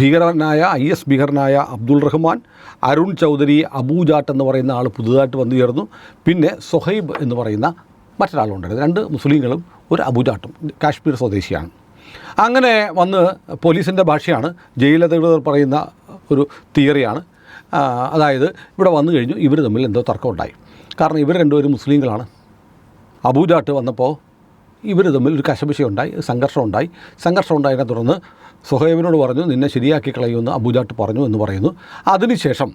ഭീകരനായ IS ഭീകരനായ Abdul Rahman, Arun Chaudhary, അബൂജാട്ട് എന്ന് പറയുന്ന ആൾ പുതുതായിട്ട് വന്നു ചേർന്നു. പിന്നെ സുഹൈബ് എന്ന് പറയുന്ന മറ്റൊരാളുണ്ടായിരുന്നു. 2 മുസ്ലിങ്ങളും ഒരു അബൂജാട്ടും, കാശ്മീർ സ്വദേശിയാണ്. അങ്ങനെ വന്ന് പോലീസിൻ്റെ ഭാഷയാണ്, ജയിലധികൃതർ പറയുന്ന ഒരു തിയറിയാണ്. അതായത് ഇവിടെ വന്നു കഴിഞ്ഞു ഇവർ തമ്മിൽ എന്തോ തർക്കമുണ്ടായി. കാരണം ഇവർ രണ്ടുപേരും മുസ്ലിങ്ങളാണ്. അബൂജാട്ട് വന്നപ്പോൾ ഇവർ തമ്മിൽ ഒരു കശപിശയുണ്ടായി, സംഘർഷം ഉണ്ടായതിനെ തുടർന്ന് സുഹൈബിനോട് പറഞ്ഞു നിന്നെ ശരിയാക്കി കളയുമെന്ന് അബൂജാട്ട് പറഞ്ഞു എന്ന് പറയുന്നു. അതിനുശേഷം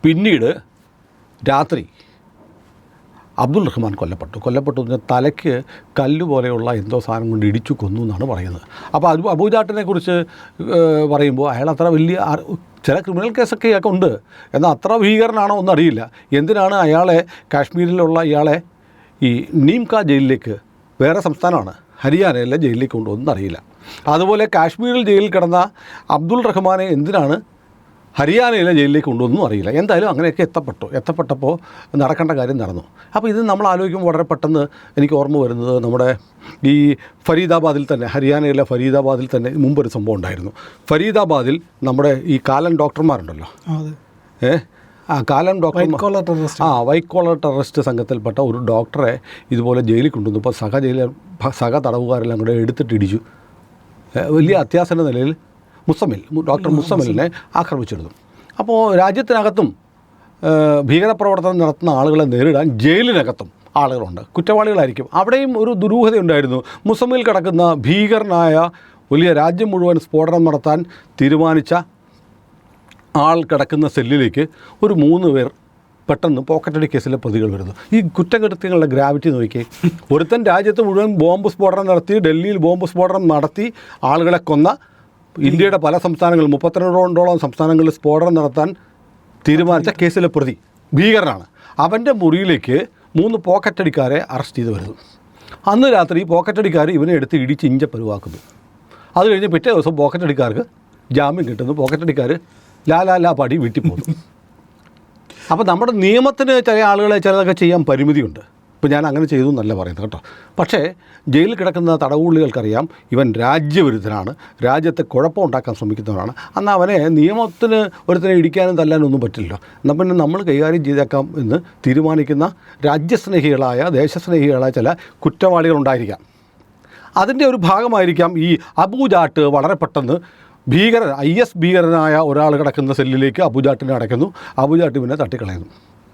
പിന്നീട് രാത്രി അബ്ദുൾ റഹ്മാൻ കൊല്ലപ്പെട്ടു തലയ്ക്ക് കല്ലുപോലെയുള്ള എന്തോ സാധനം കൊണ്ട് ഇടിച്ചു കൊന്നു എന്നാണ് പറയുന്നത്. അപ്പോൾ അബൂജാട്ടിനെ കുറിച്ച് പറയുമ്പോൾ അയാൾ അത്ര വലിയ ചില ക്രിമിനൽ കേസൊക്കെ ഉണ്ട്, എന്നാൽ അത്ര ഭീകരനാണോ എന്നറിയില്ല. എന്തിനാണ് അയാളെ കാശ്മീരിലുള്ള ഇയാളെ ഈ നീംക ജയിലിലേക്ക്, വേറെ സംസ്ഥാനമാണ്, ഹരിയാനയിലെ ജയിലിലേക്ക് കൊണ്ടുവന്നറിയില്ല. അതുപോലെ കാശ്മീരിൽ ജയിലിൽ കിടന്ന അബ്ദുൾ റഹ്മാനെ എന്തിനാണ് ഹരിയാനയിലെ ജയിലിലേക്ക് കൊണ്ടുവന്നും അറിയില്ല. എന്തായാലും അങ്ങനെയൊക്കെ എത്തപ്പെട്ടപ്പോൾ നടക്കേണ്ട കാര്യം നടന്നു. അപ്പോൾ ഇത് നമ്മൾ ആലോചിക്കുമ്പോൾ വളരെ പെട്ടെന്ന് എനിക്ക് ഓർമ്മ വരുന്നത് നമ്മുടെ ഈ ഫരീദാബാദിൽ തന്നെ, ഹരിയാനയിലെ ഫരീദാബാദിൽ തന്നെ മുമ്പൊരു സംഭവം ഉണ്ടായിരുന്നു. ഫരീദാബാദിൽ നമ്മുടെ ഈ കാലൻ ഡോക്ടർമാരുണ്ടല്ലോ, കാലൻ ഡോക്ടർ, വൈറ്റ് കോളർ ടെററിസ്റ്റ് സംഘത്തിൽപ്പെട്ട ഒരു ഡോക്ടറെ ഇതുപോലെ ജയിലിൽ കൊണ്ടുവന്നപ്പോൾ സഹ തടവുകാരെല്ലാം കൂടെ എടുത്തിട്ട് ഇടിച്ചു. വലിയ അത്യാസന്ന നിലയിൽ ഡോക്ടർ മുസമ്മിലിനെ ആക്രമിച്ചിരുന്നു. അപ്പോൾ രാജ്യത്തിനകത്തും ഭീകരപ്രവർത്തനം നടത്തുന്ന ആളുകളെ നേരിടാൻ ജയിലിനകത്തും ആളുകളുണ്ട്, കുറ്റവാളികളായിരിക്കും. അവിടെയും ഒരു ദുരൂഹതയുണ്ടായിരുന്നു. മുസമ്മിൽ കിടക്കുന്ന ഭീകരനായ വലിയ രാജ്യം മുഴുവൻ സ്ഫോടനം നടത്താൻ തീരുമാനിച്ച ആൾ കിടക്കുന്ന സെല്ലിലേക്ക് ഒരു 3 പേർ പെട്ടെന്ന് പോക്കറ്റടി കേസിലെ പ്രതികൾ വരുന്നു. ഈ കുറ്റകൃത്യങ്ങളുടെ ഗ്രാവിറ്റി നോക്കി, ഒരുത്തൻ രാജ്യത്ത് മുഴുവൻ ബോംബ് സ്ഫോടനം നടത്തി, ഡൽഹിയിൽ ബോംബ് സ്ഫോടനം നടത്തി ആളുകളെ കൊന്ന, ഇന്ത്യയുടെ പല സംസ്ഥാനങ്ങളിൽ 32ഓളം സംസ്ഥാനങ്ങളിൽ സ്ഫോടനം നടത്താൻ തീരുമാനിച്ച കേസിലെ പ്രതി ഭീകരനാണ്. അവൻ്റെ മുറിയിലേക്ക് 3 പോക്കറ്റടിക്കാരെ അറസ്റ്റ് ചെയ്ത് വരുന്നു. അന്ന് രാത്രി പോക്കറ്റടിക്കാർ ഇവനെ എടുത്ത് ഇടിച്ച് ഇഞ്ചപ്പരുവാക്കുന്നു. അത് കഴിഞ്ഞ് പിറ്റേ ദിവസം പോക്കറ്റടിക്കാർക്ക് ജാമ്യം കിട്ടുന്നു. പോക്കറ്റടിക്കാർ ലാ പാടി വീട്ടിൽ പോകുന്നു. അപ്പോൾ നമ്മുടെ നിയമത്തിന് ചില ആളുകളെ ചിലതൊക്കെ ചെയ്യാൻ പരിമിതിയുണ്ട്. ഇപ്പോൾ ഞാൻ അങ്ങനെ ചെയ്തു എന്നല്ല പറയുന്നത് കേട്ടോ. പക്ഷേ ജയിലിൽ കിടക്കുന്ന തടവുള്ളികൾക്കറിയാം ഇവൻ രാജ്യവിരുദ്ധനാണ്, രാജ്യത്തെ കുഴപ്പമുണ്ടാക്കാൻ ശ്രമിക്കുന്നവരാണ്. എന്നാൽ അവനെ നിയമത്തിന് ഒരുത്തനെ ഇടിക്കാനും തല്ലാനും ഒന്നും പറ്റില്ലല്ലോ. എന്നാൽ പിന്നെ നമ്മൾ കൈകാര്യം ചെയ്തേക്കാം എന്ന് തീരുമാനിക്കുന്ന രാജ്യസ്നേഹികളായ, ദേശസ്നേഹികളായ ചില കുറ്റവാളികളുണ്ടായിരിക്കാം. അതിൻ്റെ ഒരു ഭാഗമായിരിക്കാം ഈ അബൂജാട്ട് വളരെ പെട്ടെന്ന് IS ഭീകരനായ ഒരാൾ കിടക്കുന്ന സെല്ലിലേക്ക് അബൂജാട്ടിനെ അടയ്ക്കുന്നു. അബൂജാട്ട് പിന്നെ തട്ടിക്കളയുന്നു.